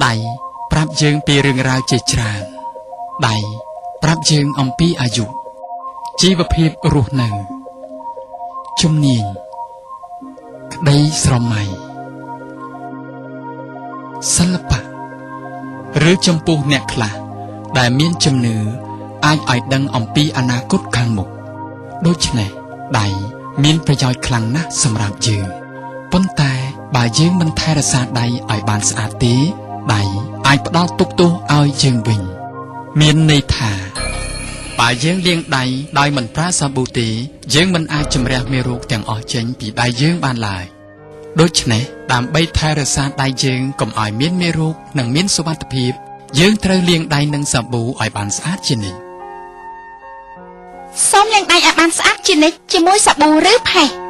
ដៃប្រាប់យើងពីរឿងរ៉ាវជាច្រើនដៃប្រាប់យើងអំពីអាយុជីវភាពរស់នៅជំនាញក្តីស្រមៃសិល្បៈឬចំពោះអ្នកខ្លះដែលមានជំនឿអាចឲ្យដឹងអំពីអនាគតខាងមុខដូច្នេះដៃមានប្រយោជន៍ខ្លាំងណាស់សម្រាប់យើងប៉ុន្តែបើយើងមិនថែរក្សាដៃឲ្យបានស្អាតទេដៃអាចផ្ដល់ទុក្ខទោសឲ្យយើងវិញមានន័យថាបើយើងលាងដៃដោយមិនប្រើសាប៊ូទេយើងមិនអាចជម្រះមេរោគទាំងអស់ចេញពីដៃយើងបានឡើយដូច្នេះដើម្បីថែរក្សាដៃយើងកុំឲ្យមានមេរោគនិងមានសុវត្ថិភាពយើងត្រូវលាងដៃនឹងសាប៊ូឲ្យបានស្អាតជានិច្ច សូមលាងដៃឲ្យបានស្អាតជានិច្ចជាមួយសាប៊ូឬផេះ